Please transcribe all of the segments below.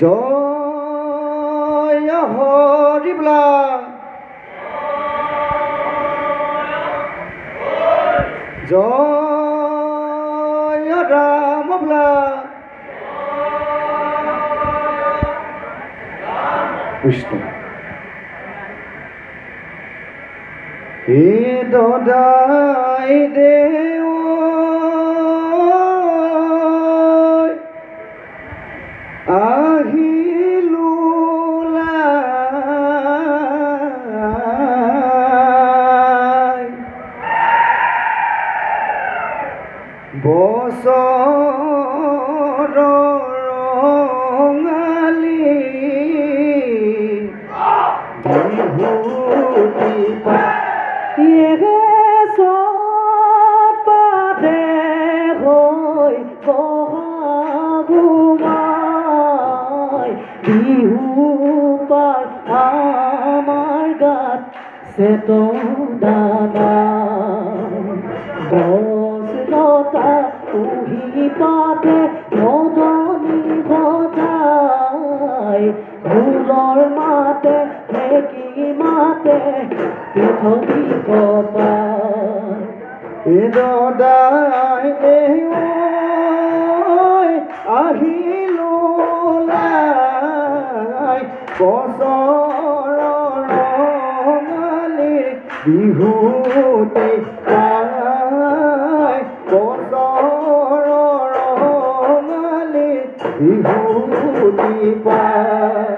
জয় হৰি বলা জয় ৰাম বলা কৃষ্ণ হে দদাই দেও বছৰ ৰঙালী বিহুতি পাতে হৈ বহাগুমাই বিহু পাই আমাৰ গাত চেতনা উহি পাতে মদনী ঘটাই ঢোলৰ মাতে ঢেঁকী মাতে পৃথিৱী কপাই এ দদাই আহিলো বছৰৰ ৰঙালী বিহুতে বিহুতি পায়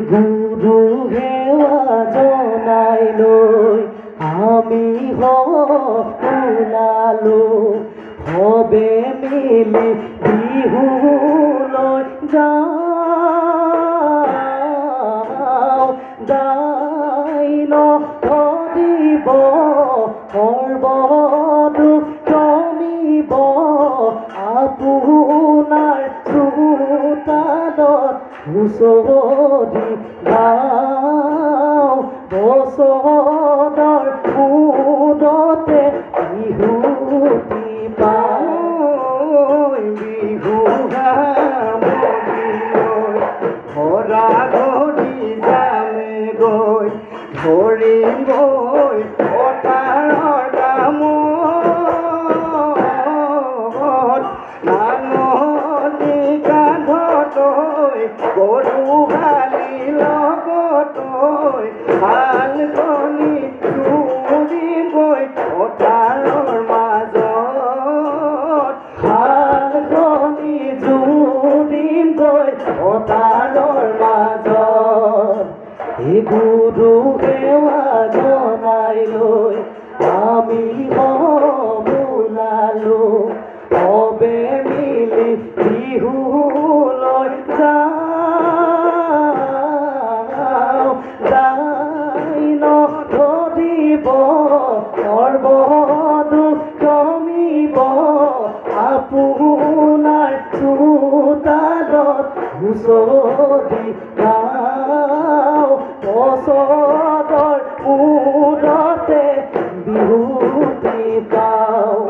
গুৰু সেৱা জনাই লৈ আমি ওলালো সবে মিলি বিহুলৈ যাওঁ দাইন ধৰিব সৰ্বদুখ কমিব আপোনাৰ চোতালত হুঁচৰি গাওঁ বছৰৰ মূৰতে বিহুতি পায় বিহু ঘৰা ঘৰি যামে গৈ ধৰিম গৈ পথাৰৰ দামত নাঙলি কান্ধত গৰু গালি লগত হাল কণি চুৰিম গৈ পথাৰৰ মাজ গুৰু সেৱা জনাই লৈ আমি বোলালো সবে মিলি বিহুলৈ যাওঁ যাই নধৰিব সৰ্বদুখ কমিব আপোনাৰ চোতালত হুঁচৰি গাওঁ বছৰৰ মূৰতে বিহুটি পাওঁ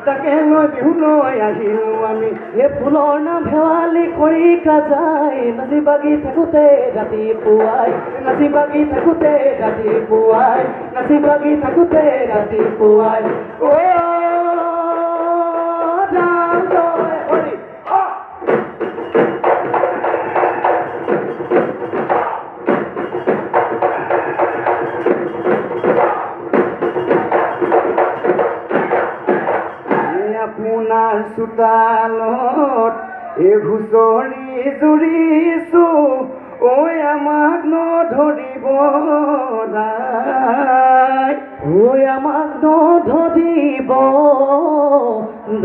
তাকে লৈ বিহুলৈ আহিলো আমি এই ফুলৰ নাম শেৱালি খৰিকা যায় নাচি বাগি থাকোঁতে ৰাতিপুৱাই নাচি বাগি থাকোঁতে ৰাতিপুৱাই নাচি বাগি থাকোঁতে ৰাতিপুৱাই আপোনাৰ চোতালত এই হুঁচৰি জুৰিছো ঐ আমাক নধৰিব দাই ঐ আমাক নধৰিব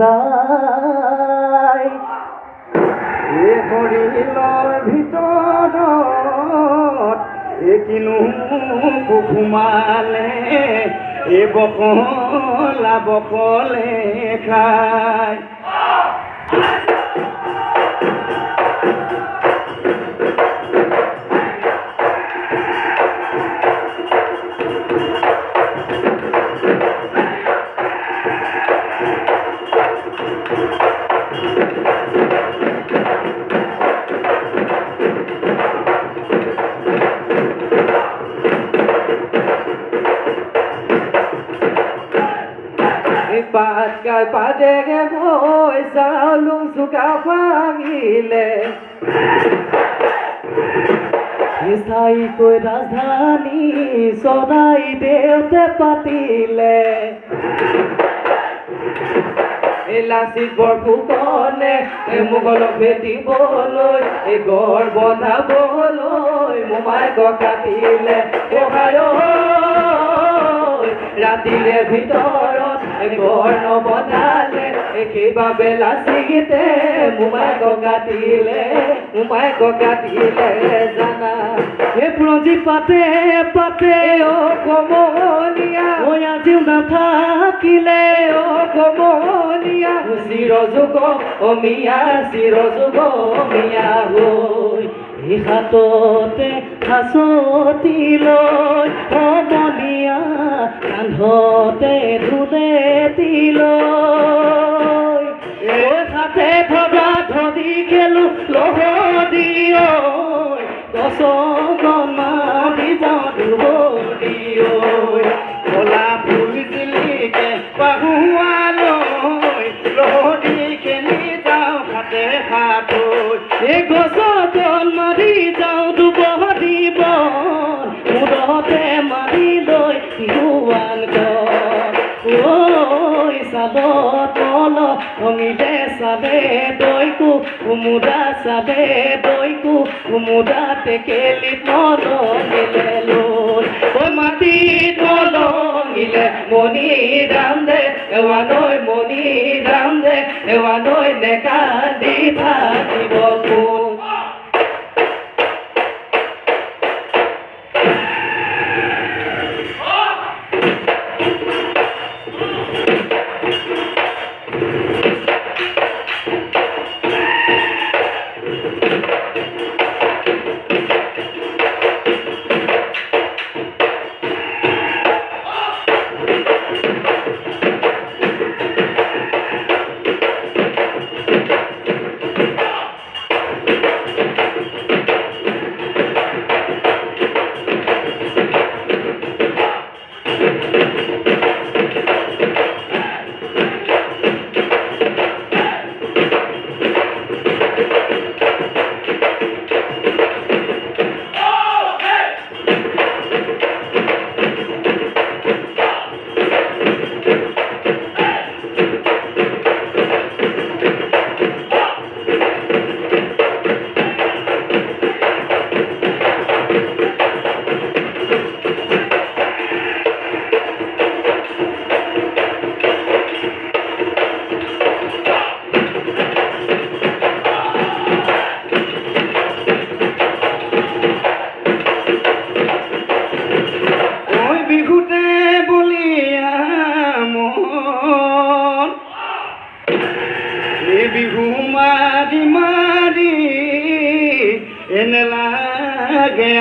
দাই এই হৰিলৰ ভিতৰত এই কিনো সোমালে এই বকলা বকলে খায় Pascal padege hoy salung suka pangile Isai koi rajdhani sonai deute patile Elastic borfukone mugolok beti boloi gor bonaboloi mumai ko katile ohayo ratire bhitorot gor no bonale kiba bela sigite mumai ko katile jana e proji pate pate o komonia oya jiu na thakile o komonia sirojugo omia hoi e hatote hasoti loi omonia kanhote dhuleti loi e hate bhaba dhodi khelu lohodi oi dosogona bijadubodi oi ola phul dilike pahualoi lohodi keni jao khate khatoi e gosogon mari jao dubodi bon mudote mari loi pihuan ko oi sabot tolo ongile sabe doiku umuda sabe doiku umuda tekeli tolo gilelo o mati tolo gile moni ramde ewanoi nekandi thatibo kun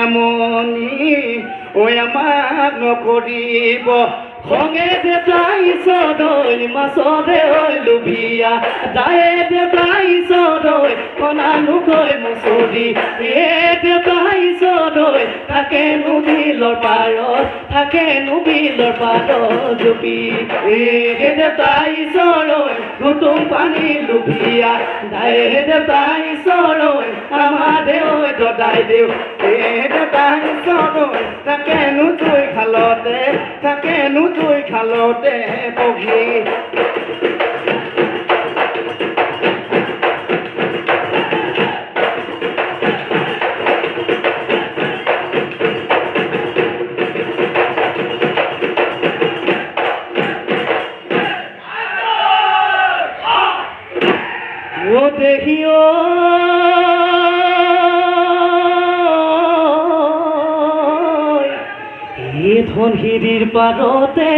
এমনি ওই আমাক নকৰিব খঙে দেতাই চদৈ মাছৰে ঐ লুভিয়া দায়ে দেতাই চদৈ কণানুকৈ মুচৰি দেতাই চদৈ থাকেনো বিলৰ পাৰত জুপি দেতাই চৰৈ ঘুটুম পানী লুভিয়া দায়ে দেতাই চৰৈ আমাৰ দেউ দদাই দেউ দেতাই চৰৈ থাকেনো জুই খালতে বহি ও দেখিও ধনশিৰিৰ পাৰতে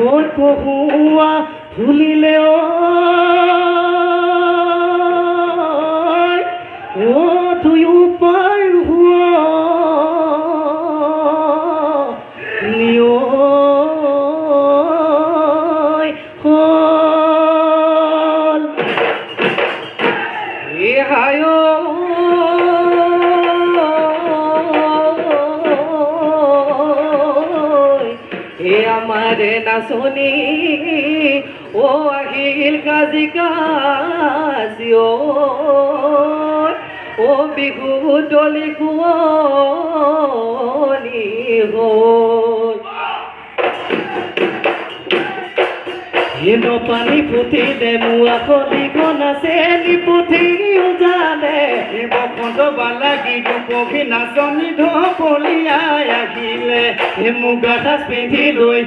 ঐ কহুৱা ফুলিলে ঐ তুয়ো পাৰ হোৱা নিয় হল হায় আমাৰে নাচনি ও আহিল কাজি ও বিহু দলি কুঁৱলী হিন পানী ফুটিলে মোৱা কলিখন আছে নিপুঠি জানে বসন্ত বালাগি দুপখি নাচনি ঢপলিয়াই আহিলে মুগা সাজ পিন্ধি লৈ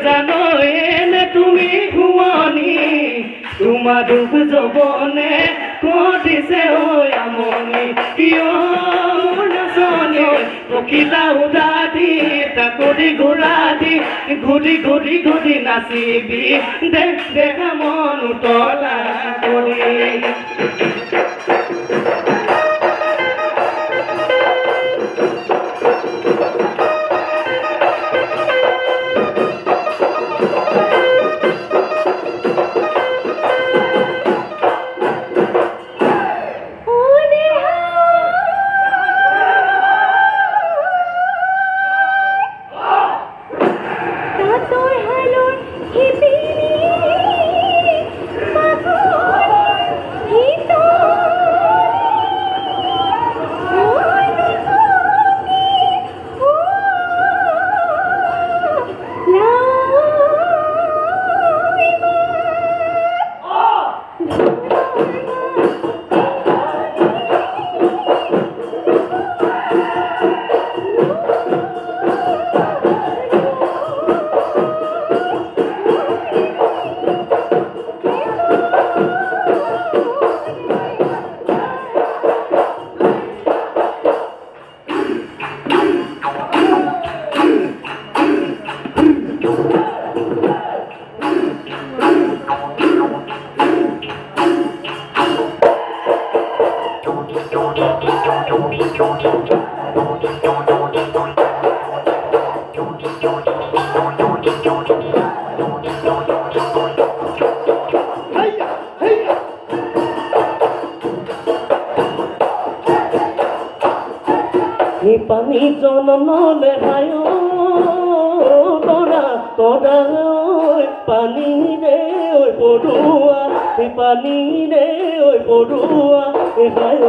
জানো এনে তুমি ঘুমনি তোমাৰ দুখ যবনে কটিছে ঐ আমনি কিয় নাচনি পখিলা উদা দি তাকৰি ঘূৰা দি ঘূৰি নাচিবি দেখা মন উতলা কৰি পানী জনমলে হায় তৰা পানী ৰে ঐ পৰুৱা পানী ৰে ঐ পৰুৱা হায়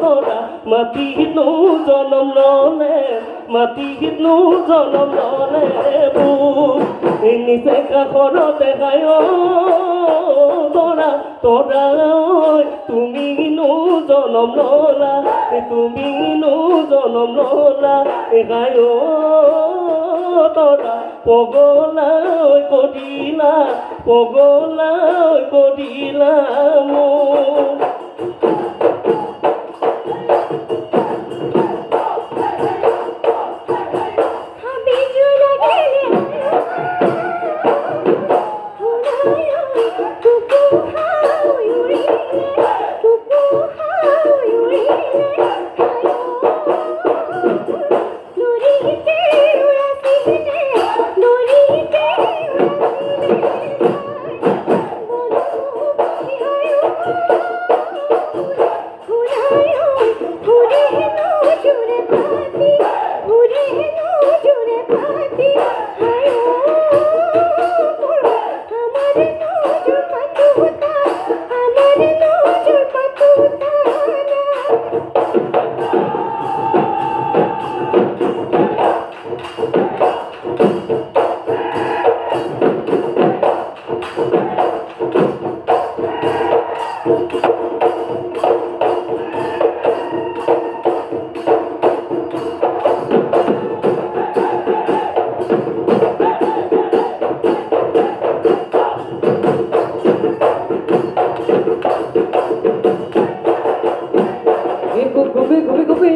তৰা মাটিনো জনম ললে বু নিচে কাষৰতে হায় তৰা তুমিনো জনম ললা গায় তৰা পগলা কৰিলা মোক Thank you.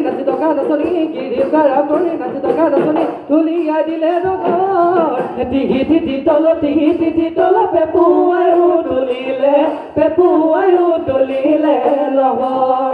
নাচি থকা নাচনী গিৰিৰ গাৰা কৰি নাচি থকা নাচনী তুলিয়াই দিলে নগৰ টিহি টিটি তল পেপুৱায়ো তুলিলে লগৰ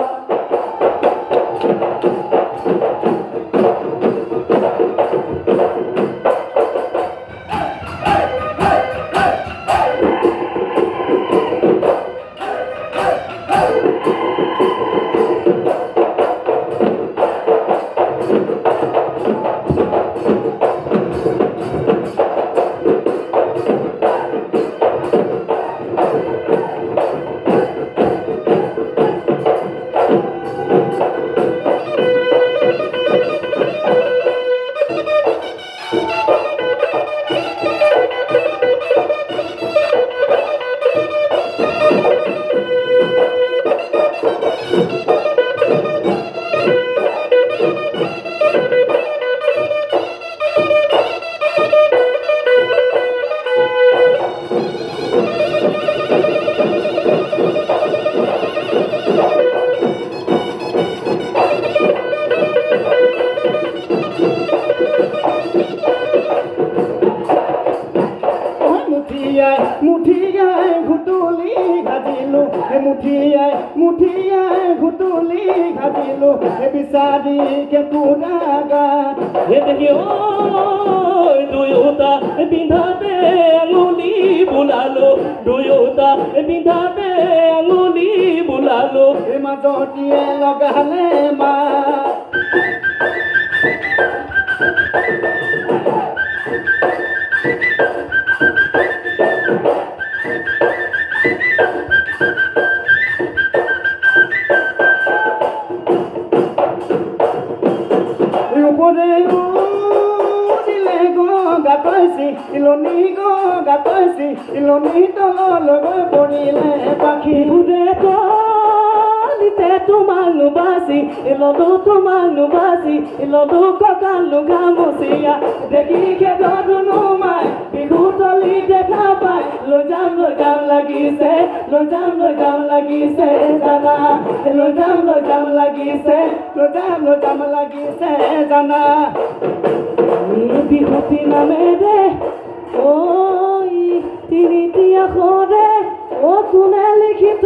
মুঠিয়াই ঘুটুলি ঘাটিলো মুঠিয়াই ঘুটুলি ঘাটিলো বিচাৰি কেঁকুৰা গাত দেখি দুয়োটা পিন্ধাতে আঙুলি বোলালো দুয়োটা পিন্ধাতে আঙুলি বোলালো মাজতিয়ে লগালে মা ইলনি তললৈ গৈ পৰিলে পাখিবোৰে তলিতে তোমাক নুবাচি ইলতো কঁকালো ঘামচিয়া দেখি খেদতো নুমাই বিহু তলি দেখা পাই লৈ যাম লাগিছে জানা লৈ যাম লাগিছে জানা বিহুতি নামেৰে ঐ তিনিটি আখৰে কোনে লিখিত